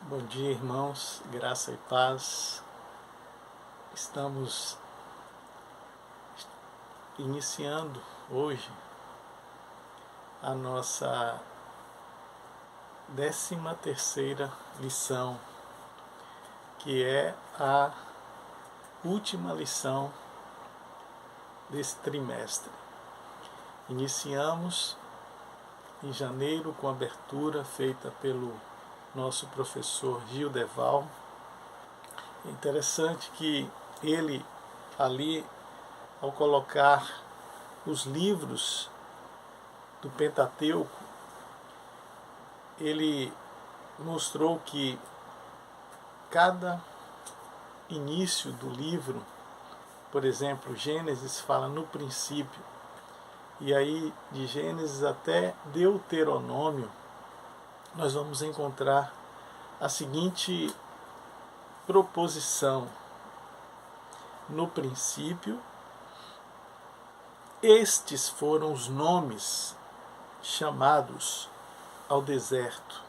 Bom dia, irmãos, graça e paz. Estamos iniciando hoje a nossa 13ª lição, que é a última lição desse trimestre. Iniciamos em janeiro com a abertura feita pelo nosso professor Gil Deval. É interessante que ele ali, ao colocar os livros do Pentateuco, ele mostrou que cada início do livro, por exemplo, Gênesis fala no princípio, e aí de Gênesis até Deuteronômio, nós vamos encontrar a seguinte proposição: no princípio, estes foram os nomes chamados ao deserto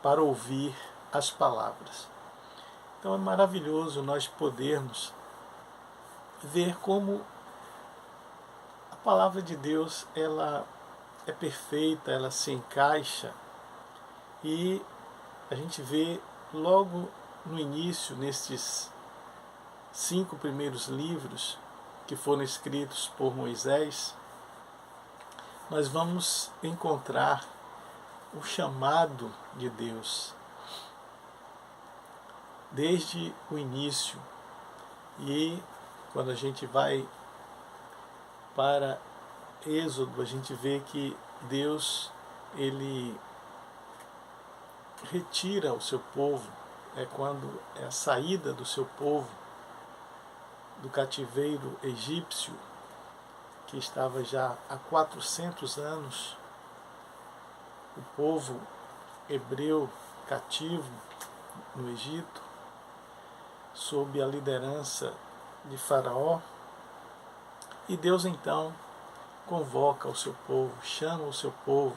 para ouvir as palavras. Então é maravilhoso nós podermos ver como a palavra de Deus ela é perfeita, ela se encaixa, e a gente vê logo no início, nestes 5 primeiros livros que foram escritos por Moisés, nós vamos encontrar o chamado de Deus desde o início. E quando a gente vai para Êxodo, a gente vê que Deus ele retira o seu povo, é quando é a saída do seu povo do cativeiro egípcio, que estava já há 400 anos, o povo hebreu cativo no Egito, sob a liderança de Faraó. E Deus então convoca o seu povo, chama o seu povo,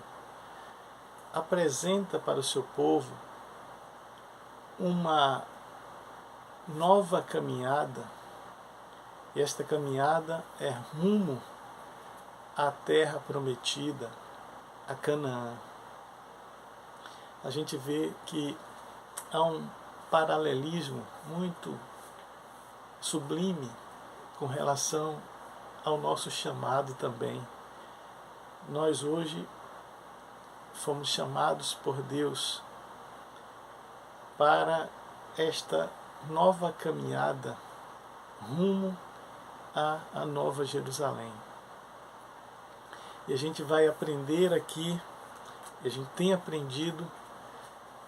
apresenta para o seu povo uma nova caminhada, e esta caminhada é rumo à terra prometida, a Canaã. A gente vê que há um paralelismo muito sublime com relação ao nosso chamado também. Nós hoje fomos chamados por Deus para esta nova caminhada rumo à Nova Jerusalém. E a gente vai aprender aqui, e a gente tem aprendido,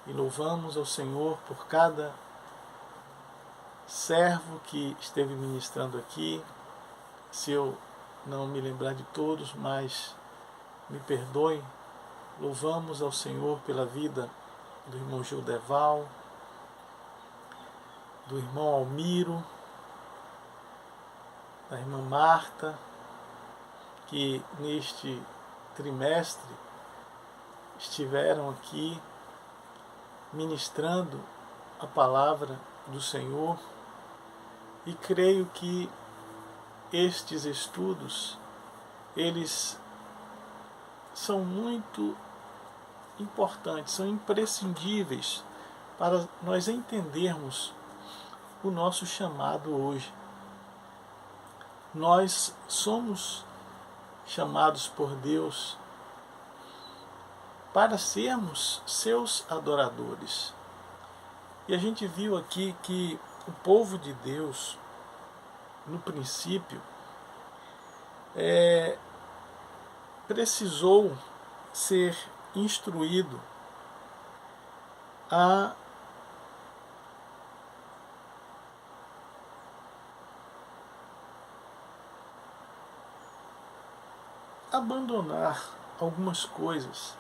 e louvamos ao Senhor por cada servo que esteve ministrando aqui. Se eu não me lembrar de todos, mas me perdoem. Louvamos ao Senhor pela vida do irmão Gil Deval, do irmão Almiro, da irmã Marta, que neste trimestre estiveram aqui ministrando a palavra do Senhor. E creio que estes estudos, eles são muito importantes, são imprescindíveis para nós entendermos o nosso chamado hoje. Nós somos chamados por Deus para sermos seus adoradores. E a gente viu aqui que o povo de Deus, no princípio, precisou ser instruído a abandonar algumas coisas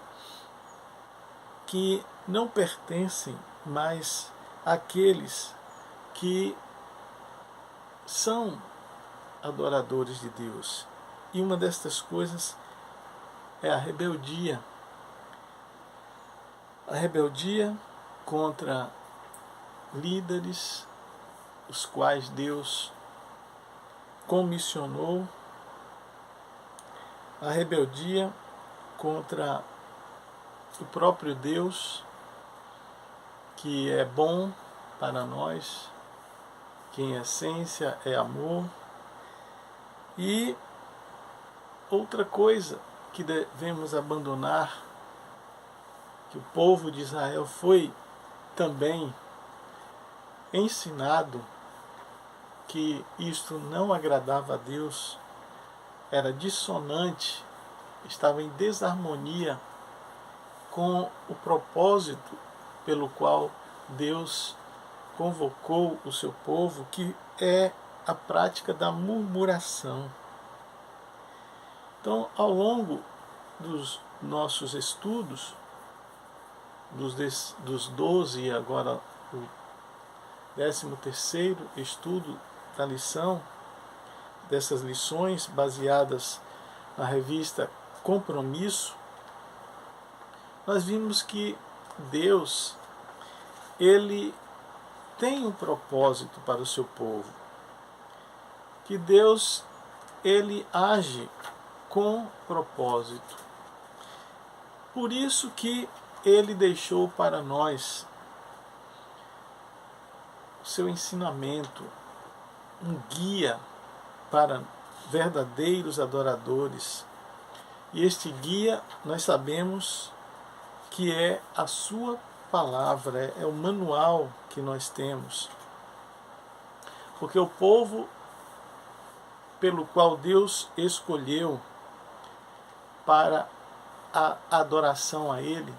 que não pertencem mais àqueles que são adoradores de Deus. E uma destas coisas é a rebeldia. A rebeldia contra líderes, os quais Deus comissionou, a rebeldia contra o próprio Deus, que é bom para nós, que em essência é amor. E outra coisa que devemos abandonar, que o povo de Israel foi também ensinado que isto não agradava a Deus, era dissonante, estava em desarmonia com o propósito pelo qual Deus convocou o seu povo, que é a prática da murmuração. Então, ao longo dos nossos estudos, dos 12 e agora o 13º estudo da lição, dessas lições baseadas na revista Compromisso, nós vimos que Deus, Ele tem um propósito para o seu povo, que Deus, Ele age com propósito. Por isso que Ele deixou para nós o seu ensinamento, um guia para verdadeiros adoradores. E este guia, nós sabemos que é a sua palavra, é o manual que nós temos. Porque o povo pelo qual Deus escolheu para a adoração a Ele,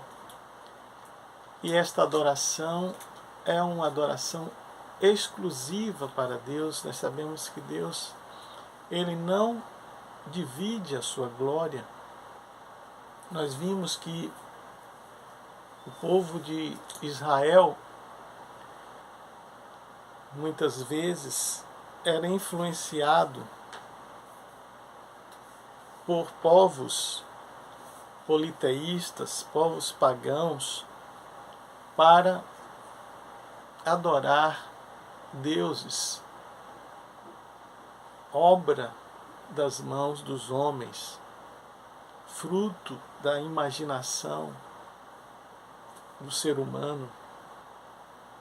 e esta adoração é uma adoração exclusiva para Deus. Nós sabemos que Deus, Ele não divide a sua glória. Nós vimos que o povo de Israel muitas vezes era influenciado por povos politeístas, povos pagãos, para adorar deuses, obra das mãos dos homens, fruto da imaginação do ser humano.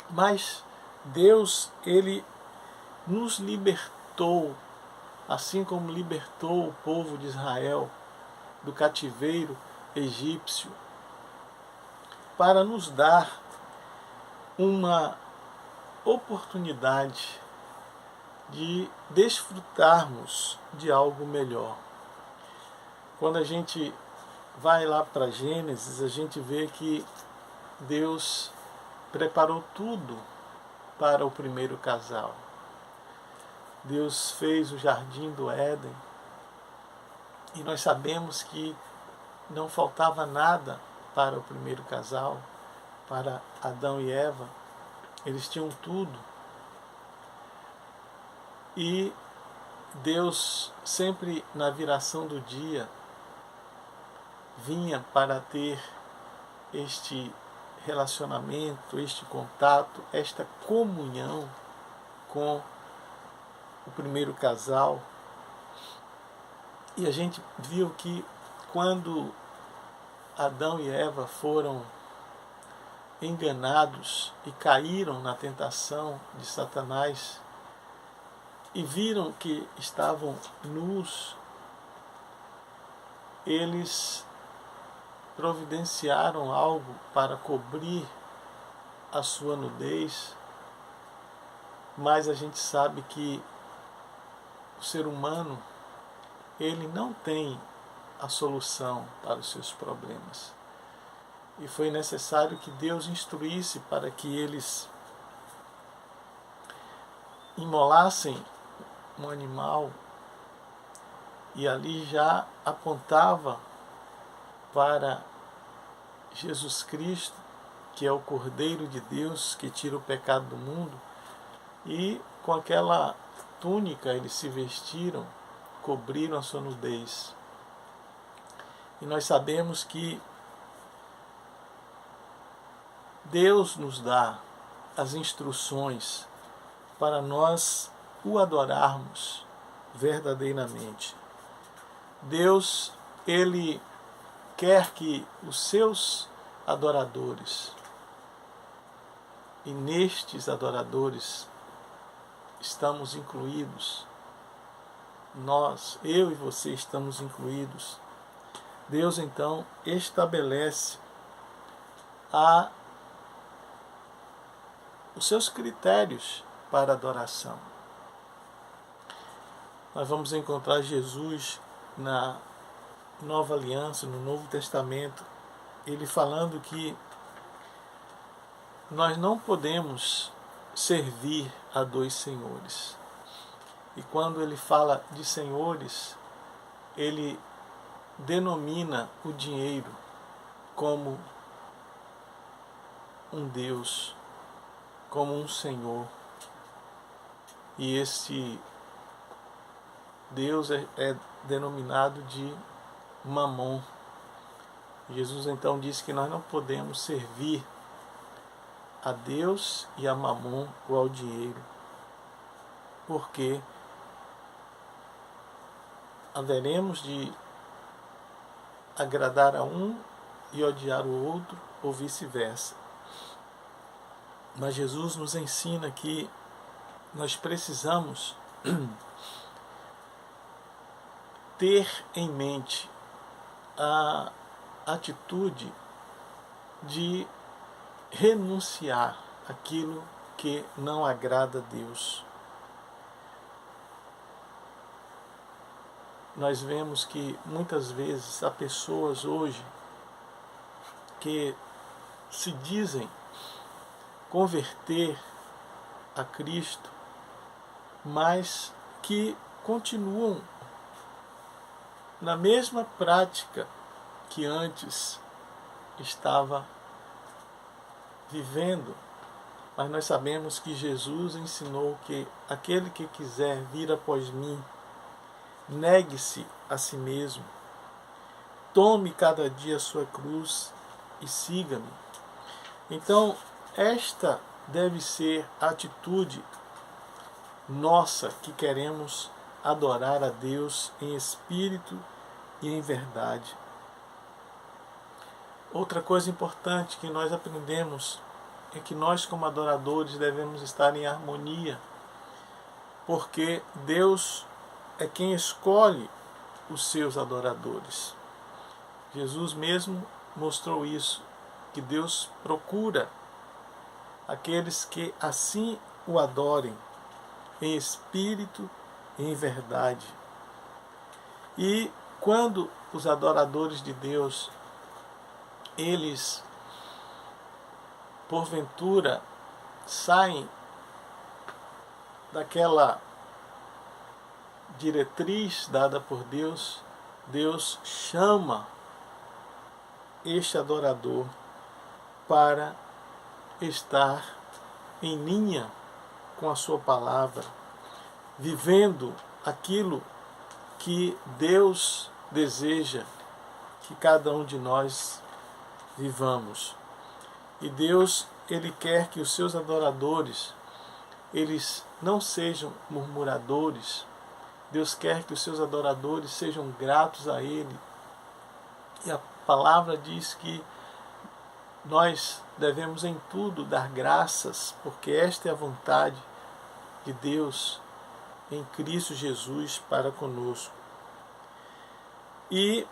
Mas Deus, Ele nos libertou, assim como libertou o povo de Israel do cativeiro egípcio, para nos dar uma oportunidade de desfrutarmos de algo melhor. Quando a gente vai lá para Gênesis, a gente vê que Deus preparou tudo para o primeiro casal. Deus fez o jardim do Éden e nós sabemos que não faltava nada para o primeiro casal, para Adão e Eva. Eles tinham tudo. E Deus, sempre na viração do dia, vinha para ter este relacionamento, este contato, esta comunhão com o primeiro casal. E a gente viu que quando Adão e Eva foram enganados e caíram na tentação de Satanás e viram que estavam nus, eles providenciaram algo para cobrir a sua nudez, mas a gente sabe que o ser humano, ele não tem a solução para os seus problemas. E foi necessário que Deus instruísse para que eles imolassem um animal, e ali já apontava para Jesus Cristo, que é o Cordeiro de Deus que tira o pecado do mundo, e com aquela túnica eles se vestiram, cobriram a sua nudez. E nós sabemos que Deus nos dá as instruções para nós o adorarmos verdadeiramente. Deus, Ele quer que os seus adoradores, e nestes adoradores estamos incluídos, nós, eu e você estamos incluídos. Deus então estabelece os seus critérios para adoração. Nós vamos encontrar Jesus na Nova Aliança, no Novo Testamento, ele falando que nós não podemos servir a dois senhores. E quando ele fala de senhores, ele denomina o dinheiro como um Deus, como um Senhor. E esse Deus é denominado de Mamon. Jesus então disse que nós não podemos servir a Deus e a Mamon ou ao dinheiro, porque haveremos de agradar a um e odiar o outro, ou vice-versa. Mas Jesus nos ensina que nós precisamos ter em mente a atitude de renunciar àquilo que não agrada a Deus. Nós vemos que muitas vezes há pessoas hoje que se dizem converter a Cristo, mas que continuam na mesma prática que antes estava vivendo. Mas nós sabemos que Jesus ensinou que aquele que quiser vir após mim, negue-se a si mesmo, tome cada dia a sua cruz e siga-me. Então, esta deve ser a atitude nossa que queremos adorar a Deus em espírito e em verdade. Outra coisa importante que nós aprendemos é que nós, como adoradores, devemos estar em harmonia, porque Deus é quem escolhe os seus adoradores. Jesus mesmo mostrou isso, que Deus procura aqueles que assim o adorem, em espírito e em verdade. E quando os adoradores de Deus, eles, porventura, saem daquela diretriz dada por Deus, Deus chama este adorador para estar em linha com a sua palavra, vivendo aquilo que Deus deseja que cada um de nós vivamos. E Deus, Ele quer que os seus adoradores, eles não sejam murmuradores. Deus quer que os seus adoradores sejam gratos a Ele. E a palavra diz que nós devemos em tudo dar graças, porque esta é a vontade de Deus em Cristo Jesus para conosco. E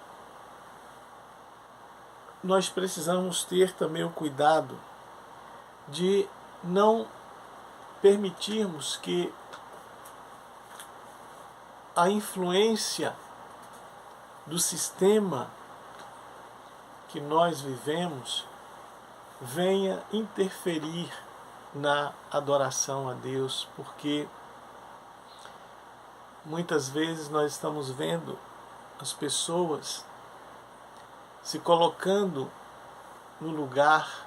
nós precisamos ter também o cuidado de não permitirmos que a influência do sistema que nós vivemos venha interferir na adoração a Deus, porque muitas vezes nós estamos vendo as pessoas se colocando no lugar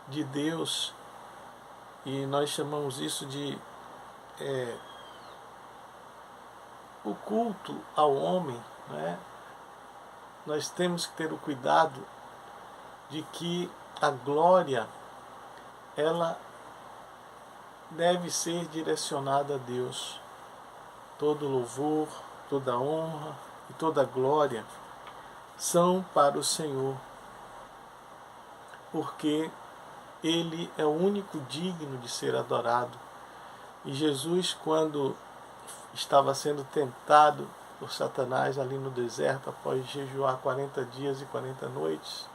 de Deus, e nós chamamos isso de o culto ao homem, né? Nós temos que ter o cuidado de que a glória, ela deve ser direcionada a Deus. Todo louvor, toda honra e toda glória são para o Senhor, porque Ele é o único digno de ser adorado. E Jesus, quando estava sendo tentado por Satanás ali no deserto, após jejuar 40 dias e 40 noites,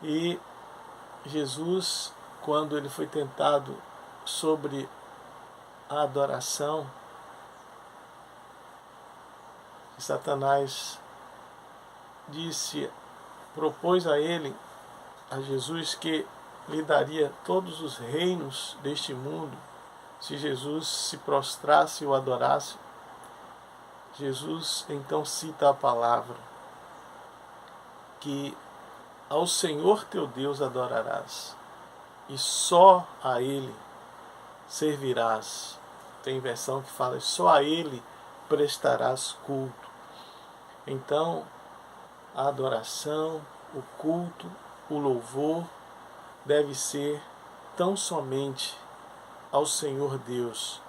e Jesus, quando ele foi tentado sobre a adoração, Satanás propôs a Jesus, que lhe daria todos os reinos deste mundo se Jesus se prostrasse e o adorasse. Jesus então cita a palavra, que ao Senhor teu Deus adorarás, e só a Ele servirás. Tem versão que fala, só a Ele prestarás culto. Então, a adoração, o culto, o louvor deve ser tão somente ao Senhor Deus.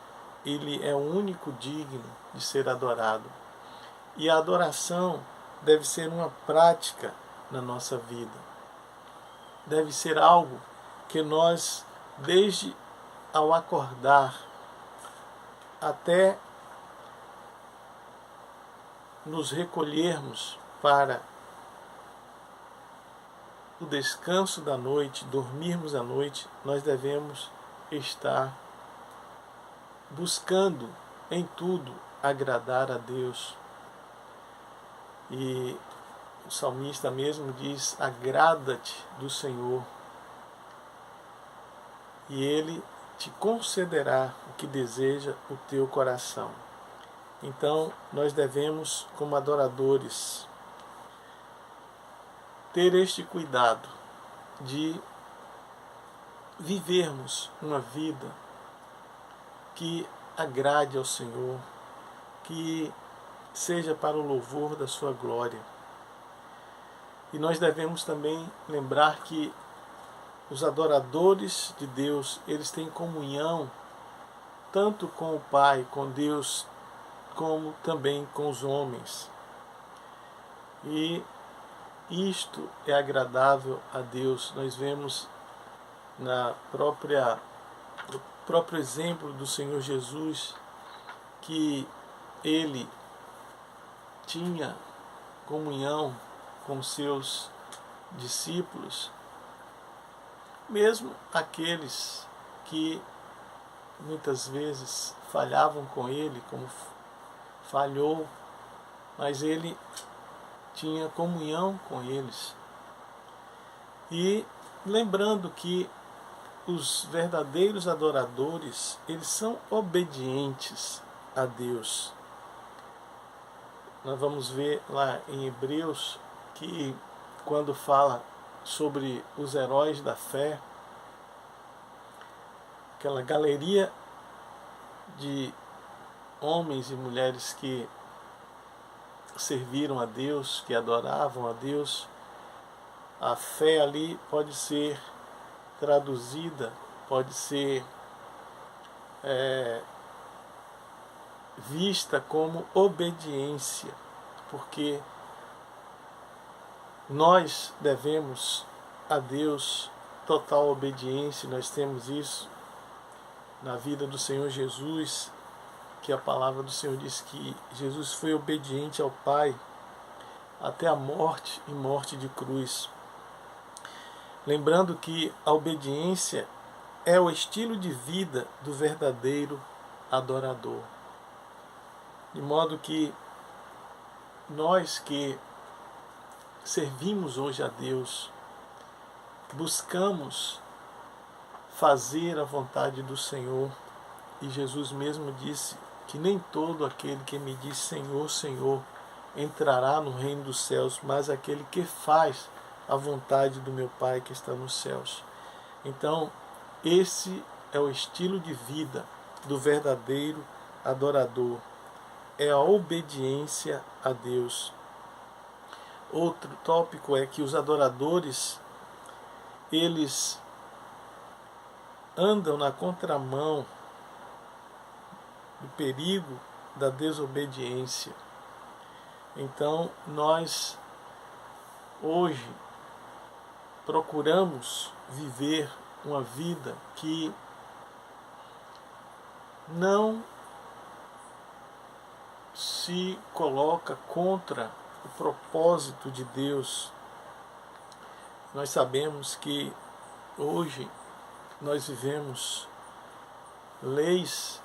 Ele é o único digno de ser adorado. E a adoração deve ser uma prática na nossa vida. Deve ser algo que nós, desde ao acordar até nos recolhermos para o descanso da noite, dormirmos à noite, nós devemos estar buscando em tudo agradar a Deus. E o salmista mesmo diz, agrada-te do Senhor, e Ele te concederá o que deseja o teu coração. Então, nós devemos, como adoradores, ter este cuidado de vivermos uma vida que agrade ao Senhor, que seja para o louvor da sua glória. E nós devemos também lembrar que os adoradores de Deus, eles têm comunhão tanto com o Pai, com Deus, como também com os homens. E isto é agradável a Deus. Nós vemos no próprio exemplo do Senhor Jesus que Ele tinha comunhão com seus discípulos, mesmo aqueles que muitas vezes falhavam com Ele, como falhou, mas Ele tinha comunhão com eles. E lembrando que os verdadeiros adoradores, eles são obedientes a Deus. Nós vamos ver lá em Hebreus que quando fala sobre os heróis da fé, aquela galeria de homens e mulheres que serviram a Deus, que adoravam a Deus, a fé ali pode ser traduzida, pode ser vista como obediência, porque nós devemos a Deus total obediência. Nós temos isso na vida do Senhor Jesus, que a palavra do Senhor diz que Jesus foi obediente ao Pai até a morte e morte de cruz. Lembrando que a obediência é o estilo de vida do verdadeiro adorador. De modo que nós que servimos hoje a Deus, buscamos fazer a vontade do Senhor. E Jesus mesmo disse que nem todo aquele que me diz Senhor, Senhor, entrará no reino dos céus, mas aquele que faz a vontade do meu Pai que está nos céus. Então, esse é o estilo de vida do verdadeiro adorador. É a obediência a Deus. Outro tópico é que os adoradores, eles andam na contramão do perigo da desobediência. Então, nós hoje procuramos viver uma vida que não se coloca contra o propósito de Deus. Nós sabemos que hoje nós vivemos leis,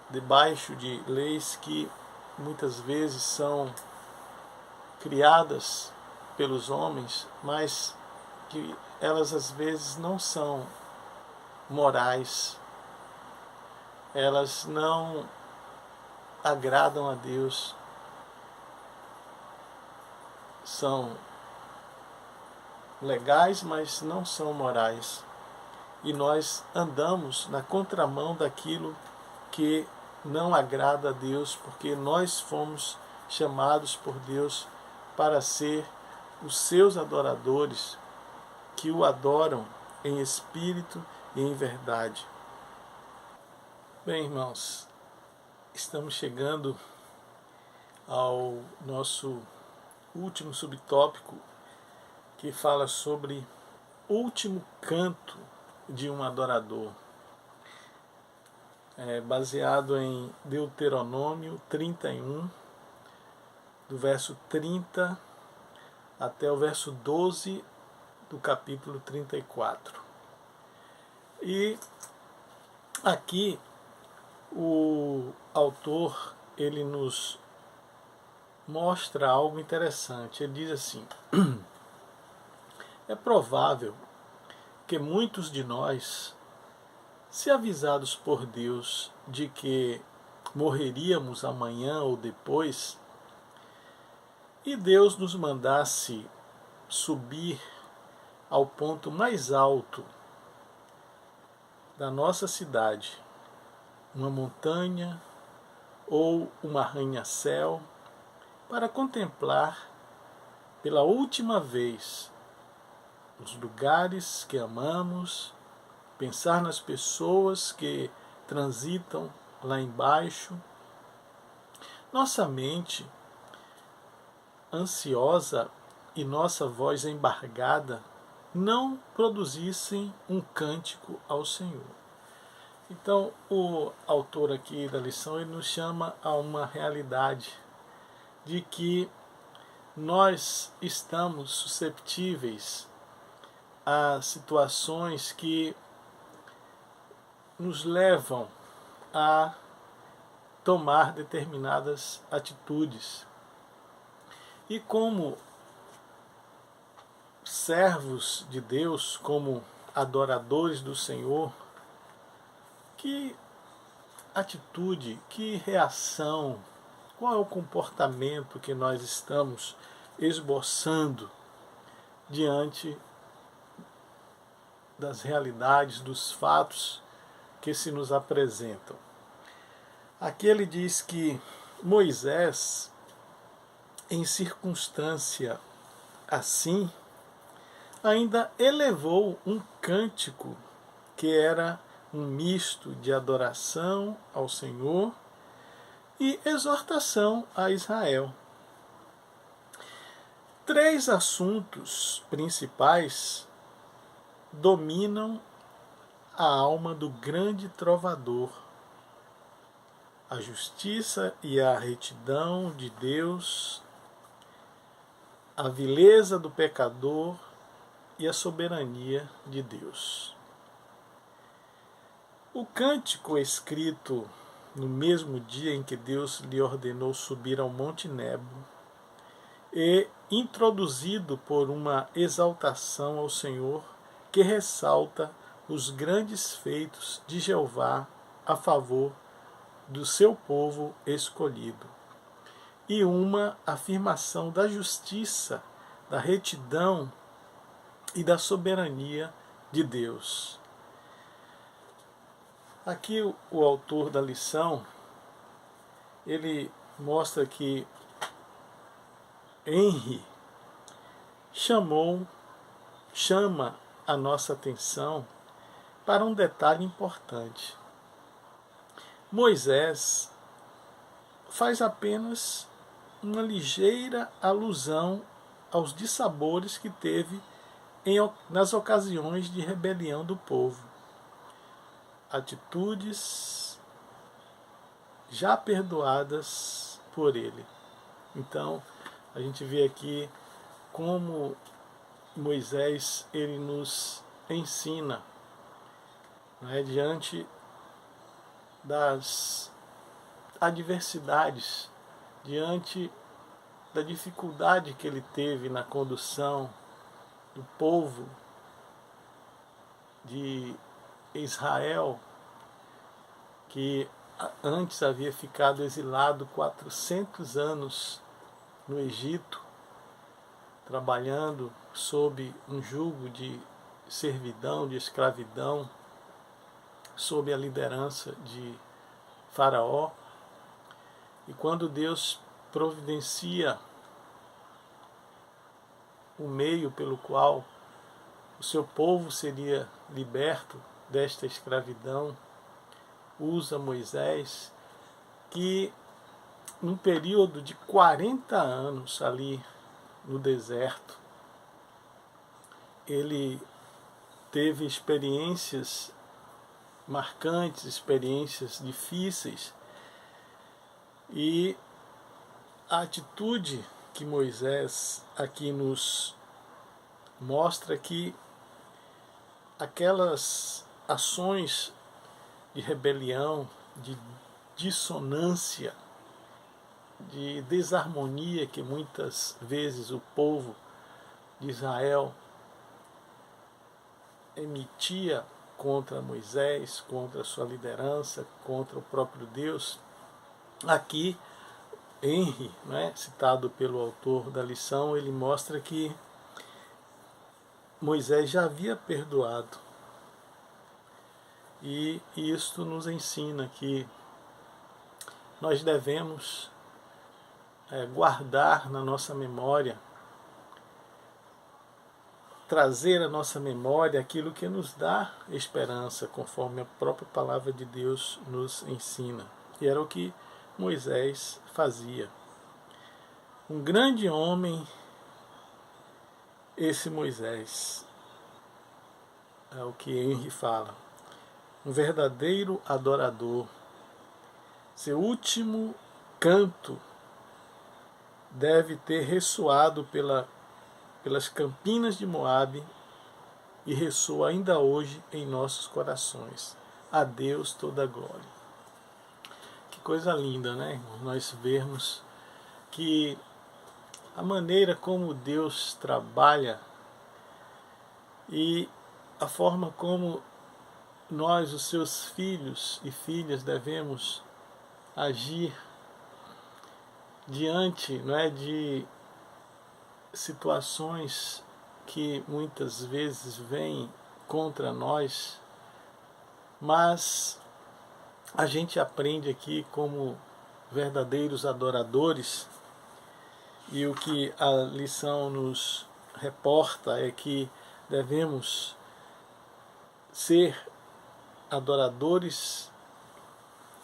debaixo de leis que muitas vezes são criadas pelos homens, mas que elas às vezes não são morais, elas não agradam a Deus, são legais, mas não são morais. E nós andamos na contramão daquilo que não agrada a Deus, porque nós fomos chamados por Deus para ser os seus adoradores, que o adoram em espírito e em verdade. Bem, irmãos, estamos chegando ao nosso último subtópico, que fala sobre o último canto de um adorador. Baseado em Deuteronômio 31, do verso 30 até o verso 12 do capítulo 34. E aqui o autor ele nos mostra algo interessante. Ele diz assim: é provável que muitos de nós, se avisados por Deus de que morreríamos amanhã ou depois, e Deus nos mandasse subir ao ponto mais alto da nossa cidade, uma montanha ou um arranha-céu, para contemplar pela última vez os lugares que amamos, pensar nas pessoas que transitam lá embaixo, nossa mente ansiosa e nossa voz embargada não produzissem um cântico ao Senhor. Então, o autor aqui da lição ele nos chama a uma realidade de que nós estamos susceptíveis a situações que nos levam a tomar determinadas atitudes. E como servos de Deus, como adoradores do Senhor, que atitude, que reação, qual é o comportamento que nós estamos esboçando diante das realidades, dos fatos que se nos apresentam? Aqui ele diz que Moisés, em circunstância assim, ainda elevou um cântico que era um misto de adoração ao Senhor e exortação a Israel. 3 assuntos principais dominam a alma do grande trovador: a justiça e a retidão de Deus, a vileza do pecador e a soberania de Deus. O cântico escrito no mesmo dia em que Deus lhe ordenou subir ao Monte Nebo e introduzido por uma exaltação ao Senhor que ressalta os grandes feitos de Jeová a favor do seu povo escolhido, e uma afirmação da justiça, da retidão e da soberania de Deus. Aqui o autor da lição, ele mostra que Henry chamou chama a nossa atenção para um detalhe importante. Moisés faz apenas uma ligeira alusão aos dissabores que teve nas ocasiões de rebelião do povo. Atitudes já perdoadas por ele. Então, a gente vê aqui como Moisés ele nos ensina, né, diante das adversidades, diante da dificuldade que ele teve na condução do povo de Israel, que antes havia ficado exilado 400 anos no Egito, trabalhando sob um jugo de servidão, de escravidão, sob a liderança de Faraó. E quando Deus providencia o meio pelo qual o seu povo seria liberto desta escravidão, usa Moisés, que num período de 40 anos ali no deserto, ele teve experiências marcantes, experiências difíceis, e a atitude que Moisés aqui nos mostra que aquelas ações de rebelião, de dissonância, de desarmonia que muitas vezes o povo de Israel emitia contra Moisés, contra a sua liderança, contra o próprio Deus. Aqui, Henry, né, citado pelo autor da lição, ele mostra que Moisés já havia perdoado. E isto nos ensina que nós devemos guardar na nossa memória, trazer à nossa memória aquilo que nos dá esperança, conforme a própria palavra de Deus nos ensina. E era o que Moisés fazia. Um grande homem, esse Moisés, é o que Henry fala. Um verdadeiro adorador. Seu último canto deve ter ressoado pelas campinas de Moabe e ressoa ainda hoje em nossos corações. A Deus toda a glória. Que coisa linda, né, irmão? Nós vermos que a maneira como Deus trabalha e a forma como nós, os seus filhos e filhas, devemos agir diante, não é, de situações que muitas vezes vêm contra nós, mas a gente aprende aqui como verdadeiros adoradores, e o que a lição nos reporta é que devemos ser adoradores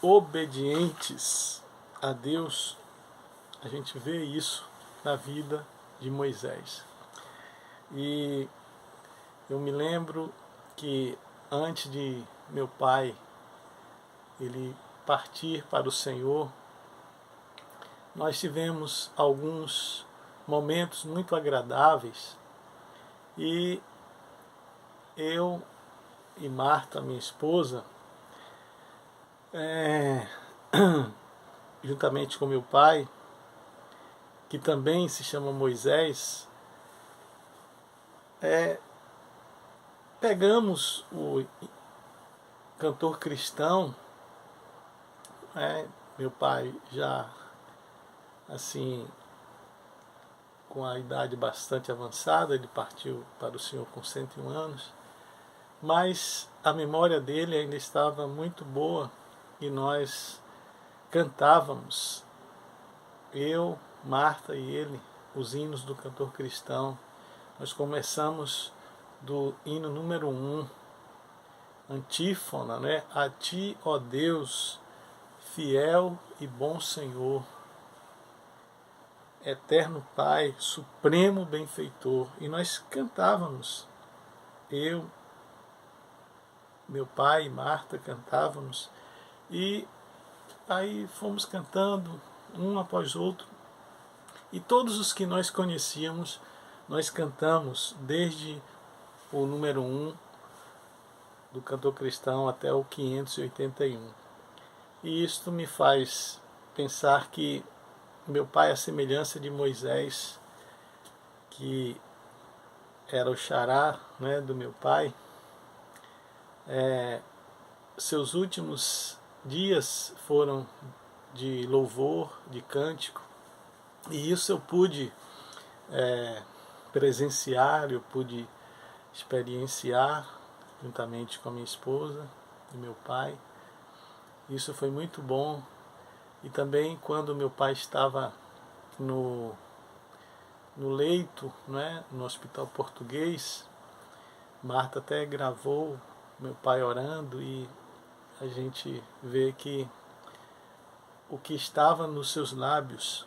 obedientes a Deus. A gente vê isso na vida de Moisés. E eu me lembro que antes de meu pai ele partir para o Senhor, nós tivemos alguns momentos muito agradáveis, e eu e Marta, minha esposa, juntamente com meu pai, que também se chama Moisés, pegamos o cantor cristão, meu pai já assim com a idade bastante avançada, ele partiu para o Senhor com 101 anos, mas a memória dele ainda estava muito boa, e nós cantávamos, eu, Marta e ele, os hinos do cantor cristão. Nós começamos do hino número 1, antífona, né? A ti, ó Deus, fiel e bom Senhor, eterno Pai, supremo benfeitor. E nós cantávamos, eu, meu pai e Marta cantávamos, e aí fomos cantando um após outro, e todos os que nós conhecíamos, nós cantamos desde o número 1 do cantor cristão até o 581. E isto me faz pensar que meu pai, a semelhança de Moisés, que era o xará, né, do meu pai, seus últimos dias foram de louvor, de cântico, e isso eu pude presenciar, eu pude experienciar juntamente com a minha esposa e meu pai. Isso foi muito bom. E também quando meu pai estava no leito, né, no hospital português, Marta até gravou meu pai orando, e a gente vê que o que estava nos seus lábios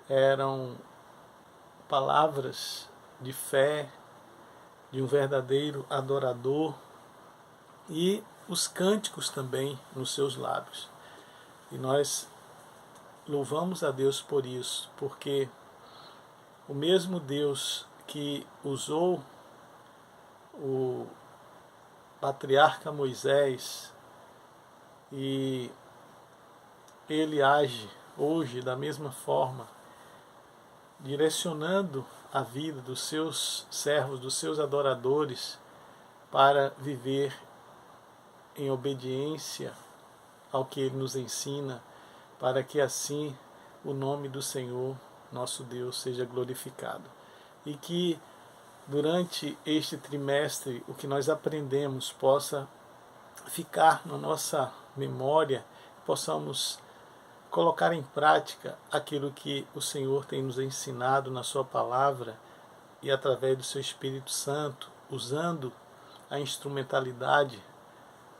eram palavras de fé, de um verdadeiro adorador, e os cânticos também nos seus lábios. E nós louvamos a Deus por isso, porque o mesmo Deus que usou o patriarca Moisés, e ele age hoje da mesma forma, direcionando a vida dos seus servos, dos seus adoradores, para viver em obediência ao que ele nos ensina, para que assim o nome do Senhor, nosso Deus, seja glorificado. E que durante este trimestre o que nós aprendemos possa ficar na nossa memória, possamos colocar em prática aquilo que o Senhor tem nos ensinado na sua palavra e através do seu Espírito Santo, usando a instrumentalidade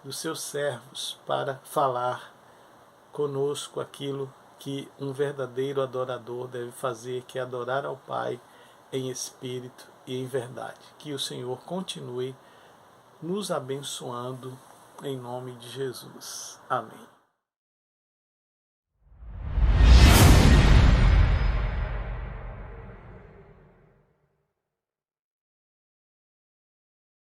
dos seus servos para falar conosco aquilo que um verdadeiro adorador deve fazer, que é adorar ao Pai em espírito e em verdade. Que o Senhor continue nos abençoando em nome de Jesus. Amém.